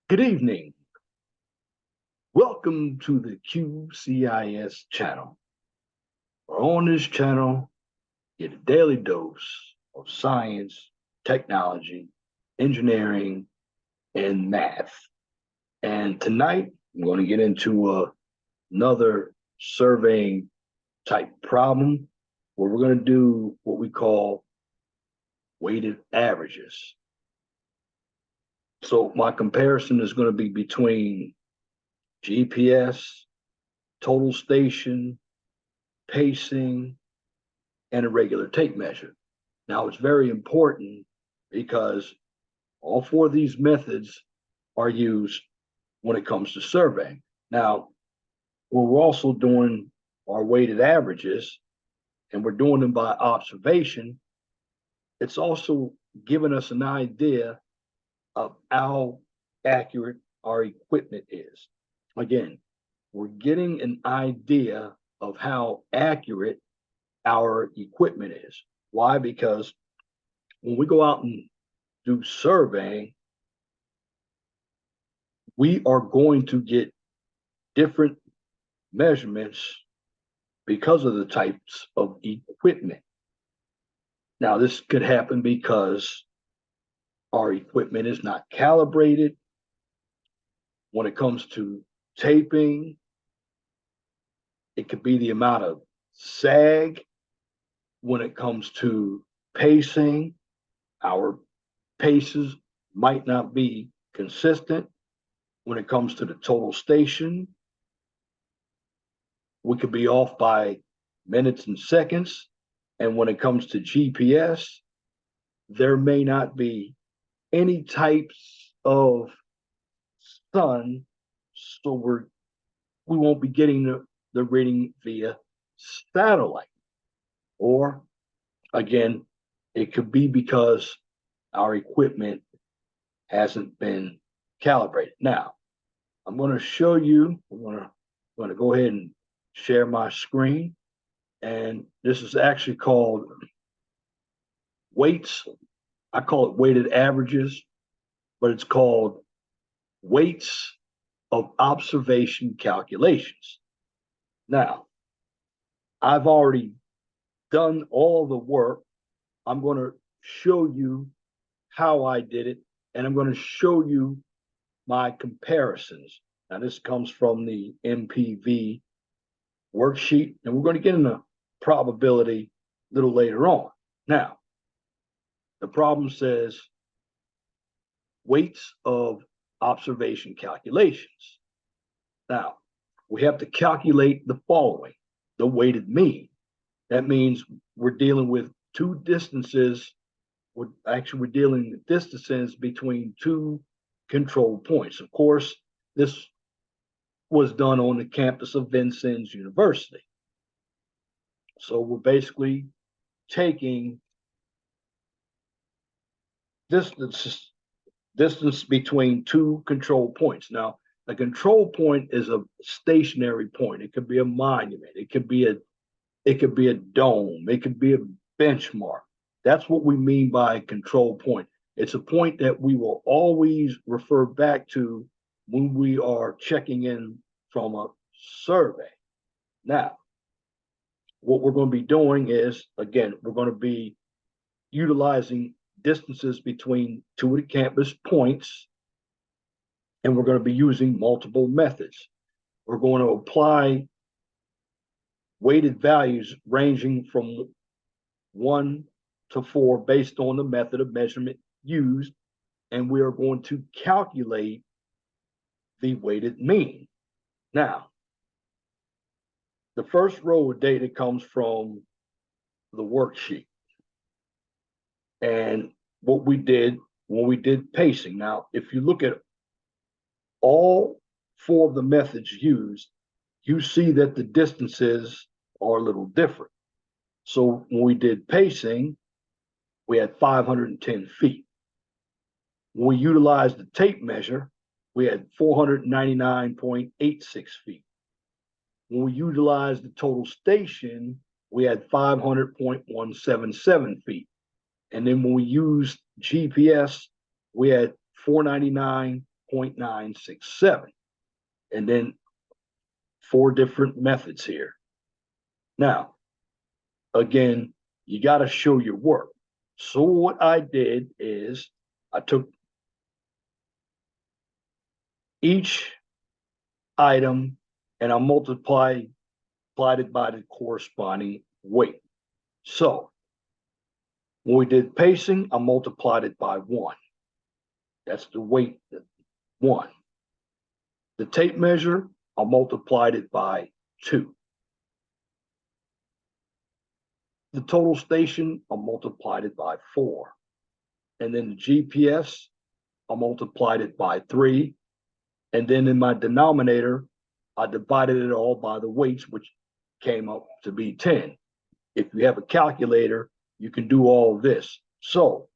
Good evening. Welcome to the QCIS channel. On this channel, get a daily dose of science, technology, engineering, and math. And tonight, I'm going to get into another surveying type problem where we're going to do what we call weighted averages. So my comparison is going to be between GPS, total station, pacing, and a regular tape measure. Now, it's very important because all four of these methods are used when it comes to surveying. Now, we're also doing our weighted averages, and we're doing them by observation. It's also giving us an idea of how accurate our equipment is. Again, we're getting an idea of how accurate our equipment is. Why? Because when we go out and do surveying, we are going to get different measurements because of the types of equipment. Now, this could happen because our equipment is not calibrated. When it comes to taping, it could be the amount of sag. When it comes to pacing, our paces might not be consistent. When it comes to the total station, we could be off by minutes and seconds. And when it comes to GPS, there may not be any types of sun, so we won't be getting the reading via satellite. Or again, it could be because our equipment hasn't been calibrated. Now, I'm going to show you, I'm going to go ahead and share my screen. And this is actually called weights. I call it weighted averages, but it's called weights of observation calculations. Now, I've already done all the work. I'm going to show you how I did it, and I'm going to show you my comparisons. Now, this comes from the MPV worksheet, and we're going to get into probability a little later on. Now, the problem says weights of observation calculations. Now, we have to calculate the following: the weighted mean. That means we're dealing with two distances. We're dealing with distances between two control points. Of course, this was done on the campus of Vincennes University. So we're basically taking distance between two control points. Now, a control point is a stationary point. It could be a monument. It could be a dome. It could be a benchmark. That's what we mean by control point. It's a point that we will always refer back to when we are checking in from a survey. Now, what we're going to be doing is, again, we're going to be utilizing distances between two of the campus points, and we're going to be using multiple methods. We're going to apply weighted values ranging from 1 to 4 based on the method of measurement used, and we are going to calculate the weighted mean. Now, the first row of data comes from the worksheet. And what we did when we did pacing. Now, if you look at all four of the methods used, you see that the distances are a little different. So when we did pacing, we had 510 feet. When we utilized the tape measure, we had 499.86 feet. When we utilized the total station, we had 500.177 feet. And then when we used GPS, we had 499 0.967. And then 4 different methods here. Now, again, you got to show your work. So what I did is I took each item and I multiplied it by the corresponding weight. So when we did pacing, I multiplied it by 1. That's the weight, 1. The tape measure, I multiplied it by 2. The total station, I multiplied it by 4. And then the GPS, I multiplied it by 3. And then in my denominator, I divided it all by the weights, which came up to be 10. If you have a calculator, you can do all of this. So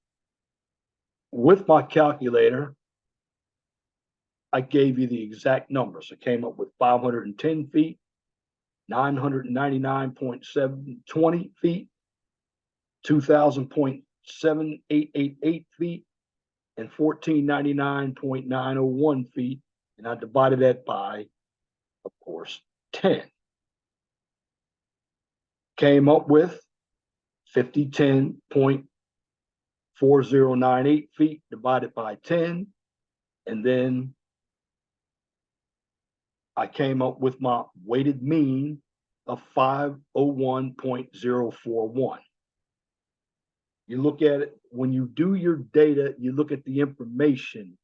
with my calculator, I gave you the exact numbers. I came up with 510 feet, 999.720 feet, 2,000.7888 feet, and 1,499.901 feet. And I divided that by, of course, 10. Came up with 5010.4098 feet divided by 10. And then I came up with my weighted mean of 501.041. You look at it, when you do your data, you look at the information.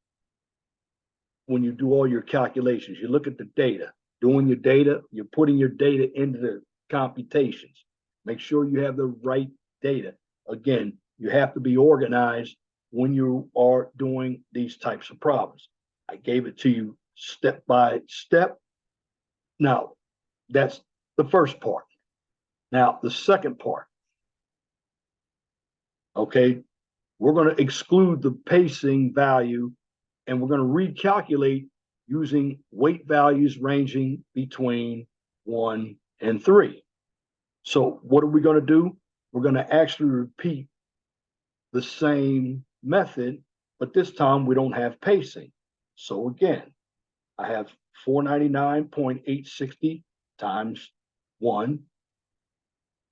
When you do all your calculations, you look at the data. Doing your data, you're putting your data into the computations. Make sure you have the right data. Again, you have to be organized when you are doing these types of problems. I gave it to you step by step. Now, that's the first part. Now, the second part. Okay, we're going to exclude the pacing value and we're going to recalculate using weight values ranging between 1 and 3. So what are we going to do? We're going to actually repeat the same method, but this time we don't have pacing. So again, I have 499.860 times 1,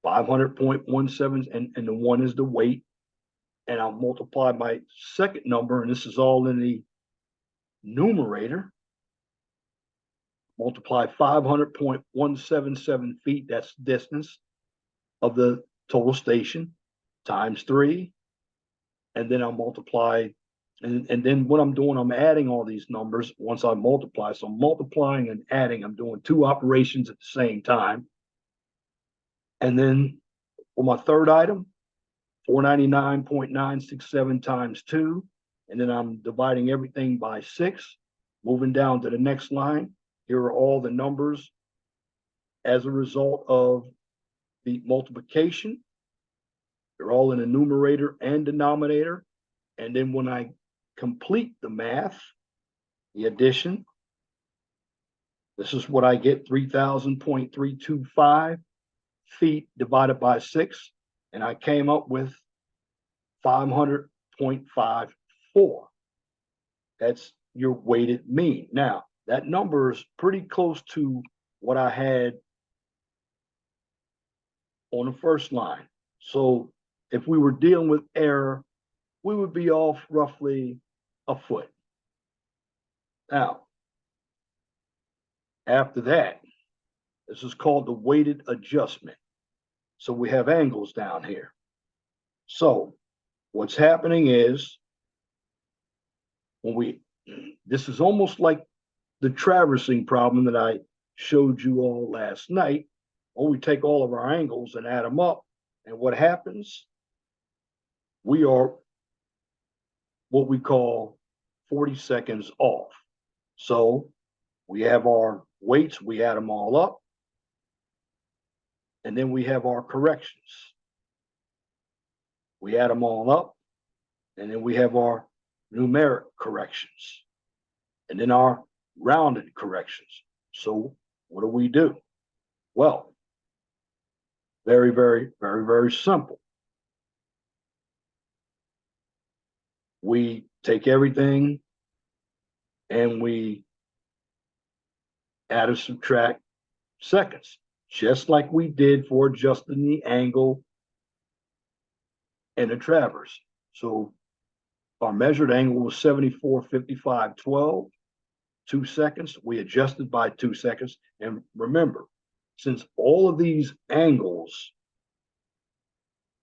500.17, and the 1 is the weight. And I'll multiply my second number, and this is all in the numerator. Multiply 500.177 feet, that's the distance of the total station, times 3. And then I'll multiply, and then what I'm doing, I'm adding all these numbers once I multiply. So I'm multiplying and adding, I'm doing 2 operations at the same time. And then for my third item, 499.967 times 2. And then I'm dividing everything by 6. Moving down to the next line, here are all the numbers as a result of the multiplication. They're all in the numerator and denominator. And then when I complete the math, the addition, this is what I get, 3,000.325 feet divided by 6. And I came up with 500.54. That's your weighted mean. Now, that number is pretty close to what I had on the first line. So if we were dealing with error, we would be off roughly a foot. Now, after that, this is called the weighted adjustment. So we have angles down here. So what's happening is this is almost like the traversing problem that I showed you all last night. Or we take all of our angles and add them up. And what happens? We are what we call 40 seconds off. So we have our weights, we add them all up. And then we have our corrections. We add them all up. And then we have our numeric corrections. And then our rounded corrections. So what do we do? Well, very, very, very, very simple. We take everything and we add or subtract seconds, just like we did for adjusting the angle and the traverse. So our measured angle was 74.5512, 2 seconds. We adjusted by 2 seconds. And remember, since all of these angles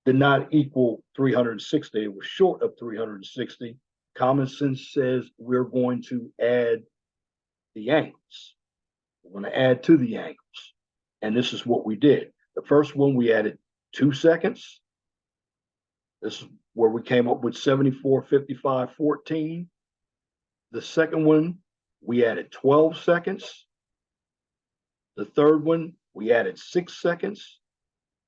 did not equal 360, it was short of 360, common sense says we're going to add the angles. We're going to add to the angles. And this is what we did. The first one, we added 2 seconds. This is where we came up with 74.5514. The second one, we added 12 seconds. The third one, we added 6 seconds.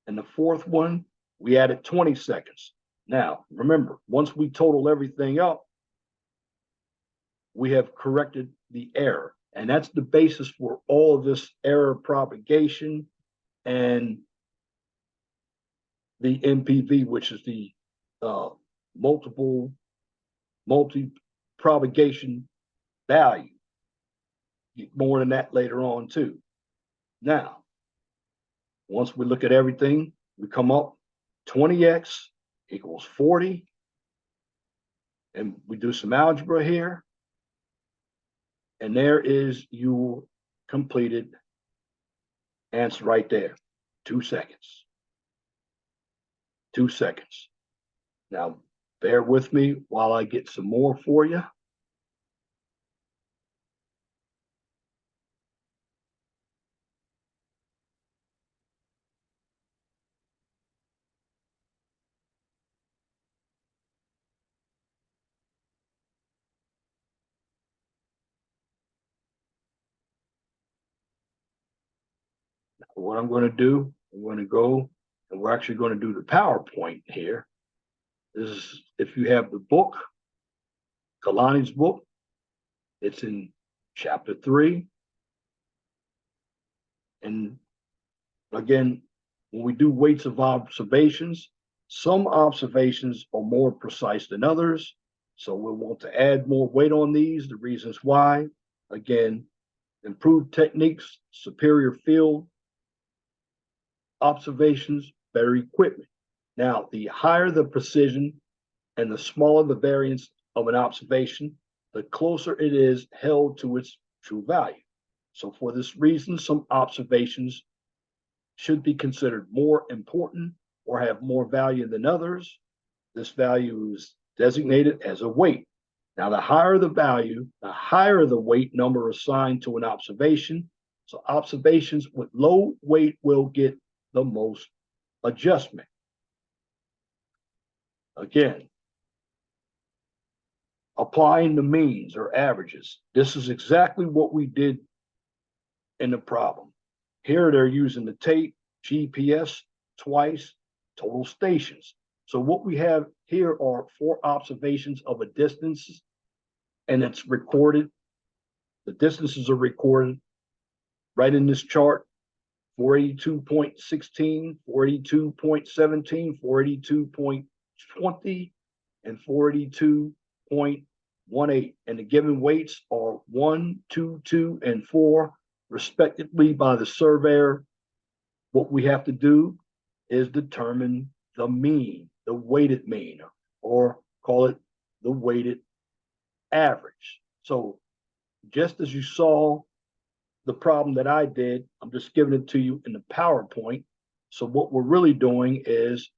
And the fourth one, we added 20 seconds. Now, remember, once we total everything up, we have corrected the error. And that's the basis for all of this error propagation and the MPV, which is the multi-propagation value. Get more than that later on too. Now, once we look at everything, we come up 20x equals 40. And we do some algebra here. And there is your completed answer right there. 2 seconds. 2 seconds. Now, bear with me while I get some more for you. What I'm going to do, I'm going to go, and we're actually going to do the PowerPoint here. This is, if you have the book, GHILANI's book, it's in chapter 3. And again, when we do weights of observations, some observations are more precise than others. So we'll want to add more weight on these. The reasons why, again, improved techniques, superior field, observations, better equipment. Now, the higher the precision and the smaller the variance of an observation, the closer it is held to its true value. So for this reason, some observations should be considered more important or have more value than others. This value is designated as a weight. Now, the higher the value, the higher the weight number assigned to an observation. So observations with low weight will get the most adjustment. Again, applying the means or averages. This is exactly what we did in the problem. Here they're using the tape, GPS, twice, total stations. So what we have here are 4 observations of a distance, and it's recorded. The distances are recorded right in this chart: 482.16, 482.17, 482.20, and 482.18. And the given weights are 1, 2, 2, and 4, respectively, by the surveyor. What we have to do is determine the mean, the weighted mean, or call it the weighted average. So just as you saw the problem that I did, I'm just giving it to you in the PowerPoint. So what we're really doing is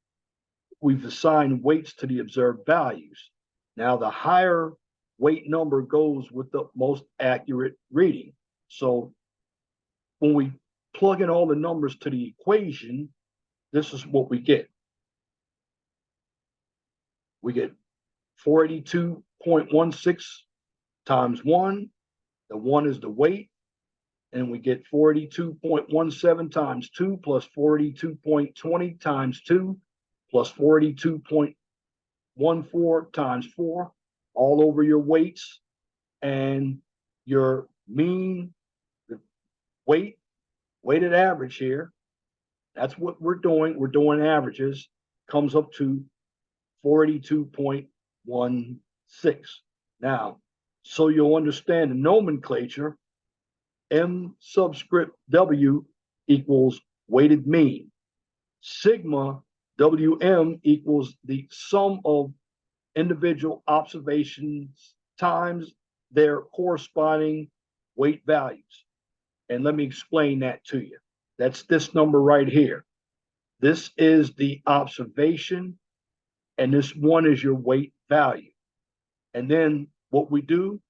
we've assigned weights to the observed values. Now, the higher weight number goes with the most accurate reading. So when we plug in all the numbers to the equation, this is what we get. We get 482.16 times 1. The 1 is the weight. And we get 42.17 times 2 plus 42.20 times 2 plus 42.14 times 4, all over your weights. And your mean weighted average here, that's what we're doing. We're doing averages, comes up to 42.16. Now, So you'll understand the nomenclature. M subscript W equals weighted mean. Sigma WM equals the sum of individual observations times their corresponding weight values. And let me explain that to you. That's this number right here. This is the observation, and this one is your weight value. And then what we do,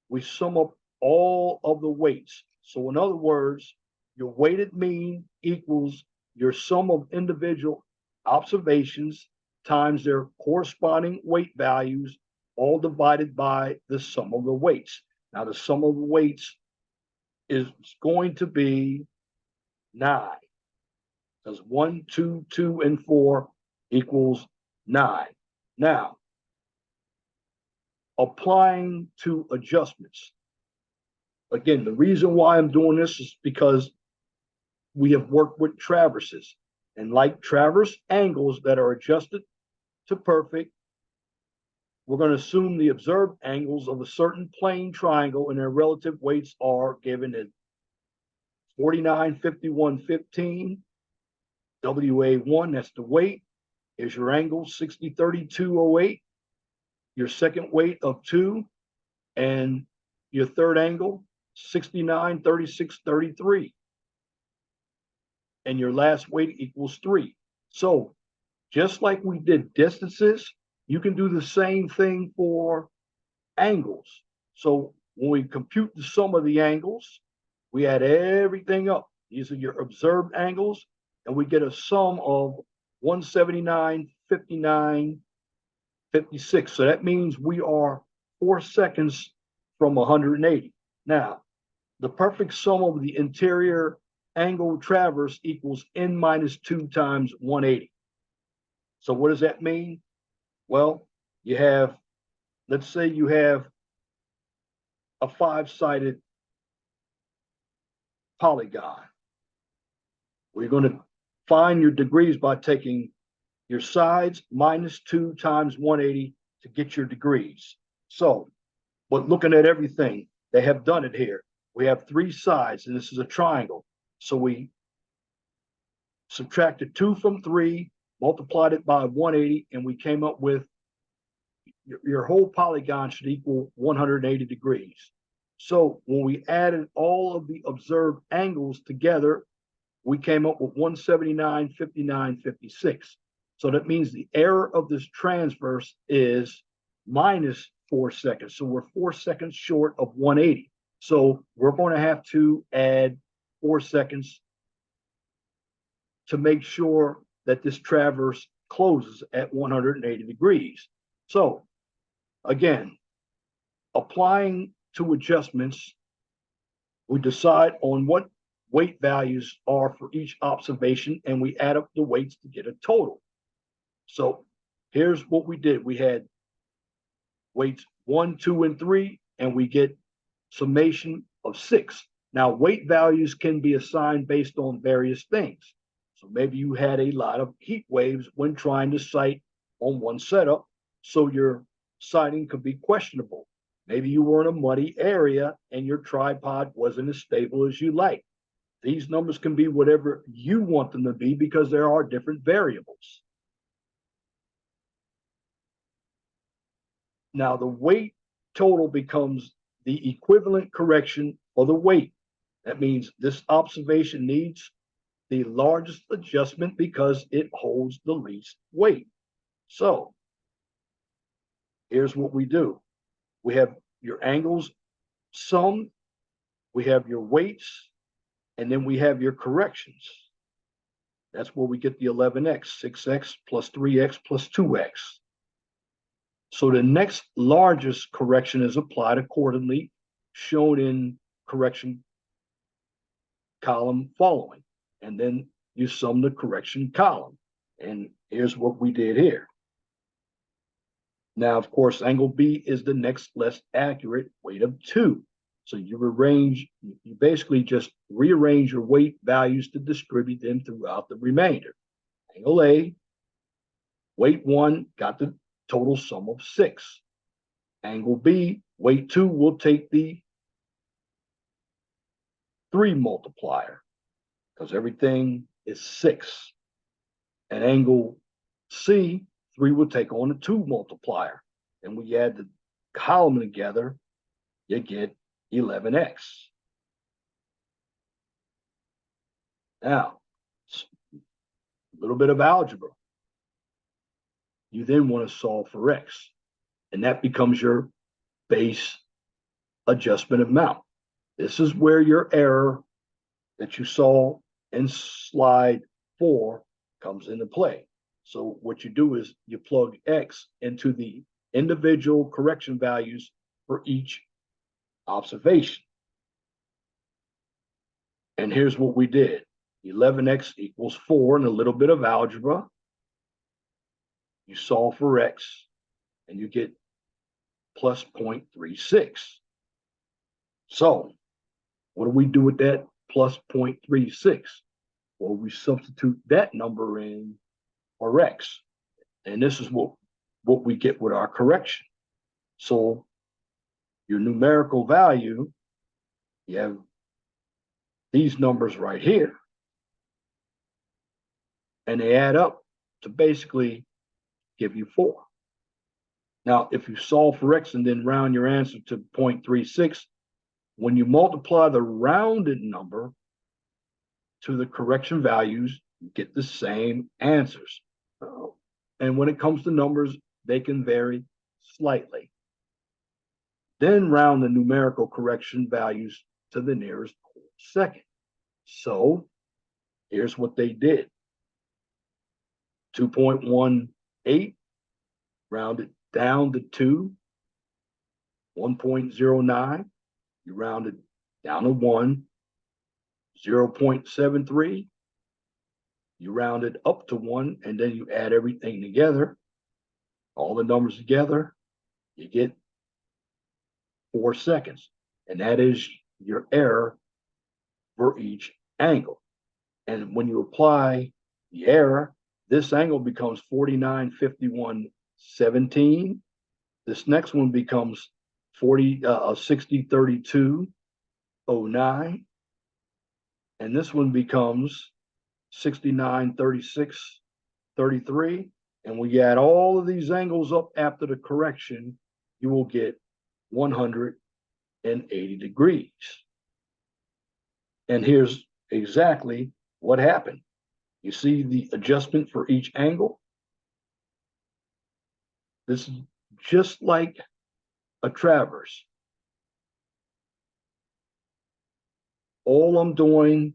we sum up all of the weights. So in other words, your weighted mean equals your sum of individual observations times their corresponding weight values, all divided by the sum of the weights. Now, the sum of the weights is going to be 9, because 1, 2, 2, and 4 equals 9. Now, applying to adjustments. Again, the reason why I'm doing this is because we have worked with traverses. And like traverse angles that are adjusted to perfect, we're going to assume the observed angles of a certain plane triangle and their relative weights are given as 49, 51, 15. WA1, that's the weight, is your angle 60, 32, 08. Your second weight of 2, and your third angle 69, 36, 33. And your last weight equals 3. So just like we did distances, you can do the same thing for angles. So when we compute the sum of the angles, we add everything up. These are your observed angles, and we get a sum of 179, 59, 56. So that means we are 4 seconds from 180. Now, the perfect sum of the interior angle traverse equals n minus 2 times 180. So what does that mean? Well, you have, let's say you have a 5-sided polygon. We're going to find your degrees by taking your sides minus 2 times 180 to get your degrees. So, but looking at everything, they have done it here. We have 3 sides, and this is a triangle. So we subtracted 2 from 3, multiplied it by 180, and we came up with your whole polygon should equal 180 degrees. So when we added all of the observed angles together, we came up with 179, 59, 56. So that means the error of this transverse is minus 4 seconds. So we're 4 seconds short of 180. So we're going to have to add 4 seconds to make sure that this traverse closes at 180 degrees. So again, applying to adjustments, we decide on what weight values are for each observation, and we add up the weights to get a total. So here's what we did. We had weights 1, 2, and 3, and we get summation of 6. Now, weight values can be assigned based on various things. So maybe you had a lot of heat waves when trying to sight on one setup, so your sighting could be questionable. Maybe you were in a muddy area and your tripod wasn't as stable as you like. These numbers can be whatever you want them to be because there are different variables. Now, the weight total becomes the equivalent correction for the weight. That means this observation needs the largest adjustment because it holds the least weight. So here's what we do. We have your angles summed, we have your weights, and then we have your corrections. That's where we get the 11x, 6x plus 3x plus 2x. So the next largest correction is applied accordingly, shown in correction column following. And then you sum the correction column. And here's what we did here. Now, of course, angle B is the next less accurate weight of 2. So you basically just rearrange your weight values to distribute them throughout the remainder. Angle A, weight 1 got the total sum of 6. Angle B, Weight 2 will take the 3 multiplier because everything is 6. And angle C, 3 will take on a 2 multiplier. And we add the column together, you get 11x. Now, a little bit of algebra. You then want to solve for x, and that becomes your base adjustment amount. This is where your error that you saw in slide 4 comes into play. So what you do is you plug x into the individual correction values for each observation. And here's what we did. 11x equals 4 and a little bit of algebra. You solve for x and you get plus 0.36. So what do we do with that plus 0.36? Well, we substitute that number in for x. And this is what we get with our correction. So your numerical value, you have these numbers right here. And they add up to basically give you 4. Now, if you solve for x and then round your answer to 0.36, when you multiply the rounded number to the correction values, you get the same answers. And when it comes to numbers, they can vary slightly. Then round the numerical correction values to the nearest second. So here's what they did. 2.18, rounded down to 2. 1.09, you rounded down to 1. 0.73, you rounded up to 1, and then you add everything together, all the numbers together, you get 4 seconds. And that is your error for each angle. And when you apply the error, this angle becomes 49.51.17. This next one becomes 60.32.09. And this one becomes 69.36.33. And we add all of these angles up after the correction, you will get 180 degrees. And here's exactly what happened. You see the adjustment for each angle? This is just like a traverse. All I'm doing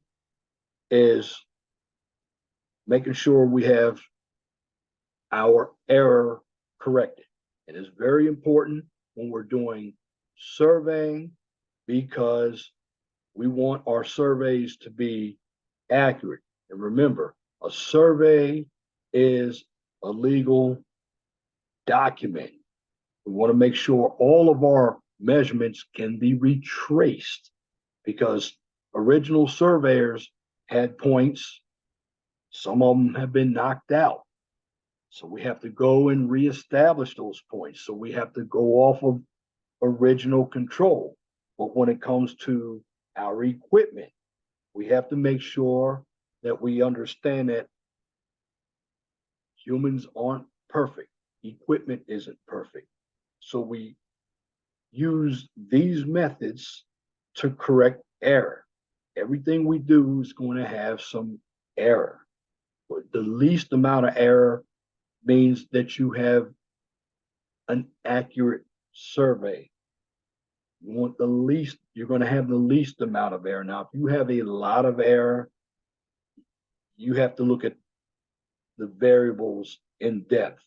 is making sure we have our error corrected. It is very important when we're doing surveying because we want our surveys to be accurate. And remember, a survey is a legal document. We want to make sure all of our measurements can be retraced because original surveyors had points. Some of them have been knocked out. So we have to go and reestablish those points. So we have to go off of original control. But when it comes to our equipment, we have to make sure that we understand that humans aren't perfect. Equipment isn't perfect. So we use these methods to correct error. Everything we do is going to have some error. But the least amount of error means that you have an accurate survey. You want the least, you're going to have the least amount of error. Now, if you have a lot of error, you have to look at the variables in depth.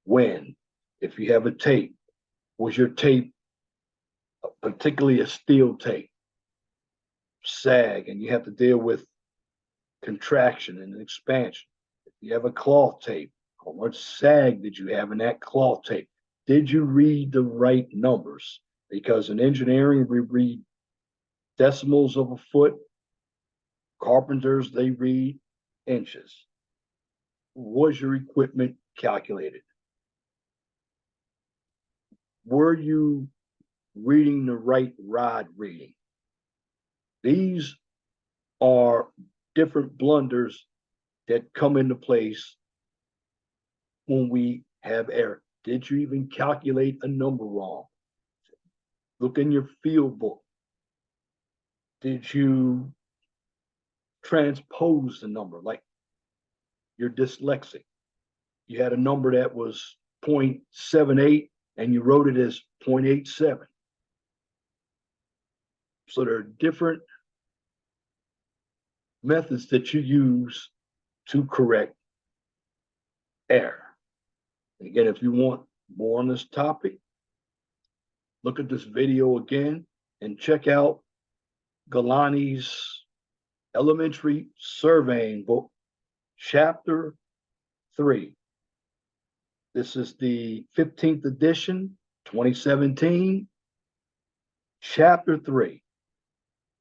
When, if you have a tape, was your tape, particularly a steel tape, sag, and you have to deal with contraction and expansion? If you have a cloth tape, how much sag did you have in that cloth tape? Did you read the right numbers? Because in engineering, we read decimals of a foot. Carpenters, they read inches. Was your equipment calculated? Were you reading the right rod reading. These are different blunders that come into place when we have error. Did you even calculate a number wrong? Look in your field book. Did you transpose the number? Like you're dyslexic. You had a number that was 0.78 and you wrote it as 0.87. So there are different methods that you use to correct error. And again, if you want more on this topic, look at this video again and check out GHILANI's Elementary Surveying Book, Chapter 3. This is the 15th edition, 2017, Chapter 3.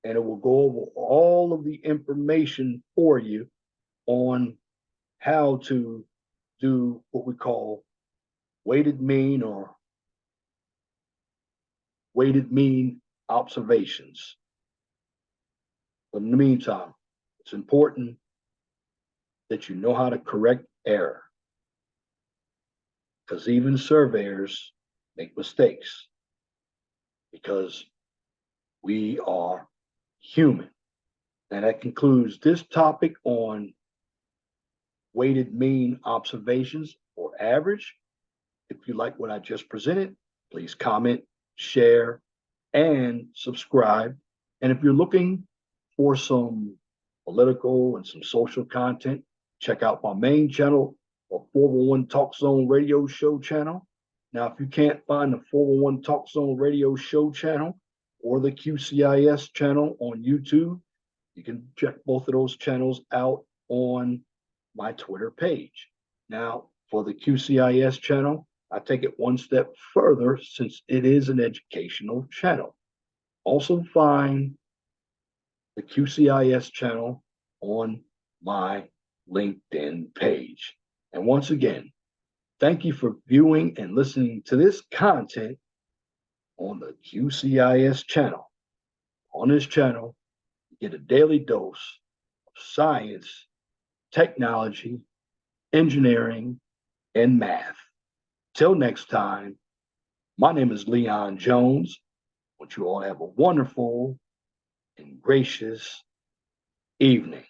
And it will go over all of the information for you on how to do what we call weighted mean or weighted mean observations. But in the meantime, it's important that you know how to correct error, because even surveyors make mistakes, because we are human. And that concludes this topic on weighted mean observations or average. If you like what I just presented, please comment, share, and subscribe. And if you're looking for some political and some social content, check out my main channel or 411 Talk Zone radio show channel. Now, if you can't find the 411 Talk Zone radio show channel or the QCIS channel on YouTube, you can check both of those channels out on my Twitter page. Now, for the QCIS channel, I take it one step further since it is an educational channel. Also find the QCIS channel on my LinkedIn page. And once again, thank you for viewing and listening to this content on the QCIS channel. On this channel, you get a daily dose of science, technology, engineering, and math. Till next time, my name is Leon Jones. I want you all to have a wonderful and gracious evening.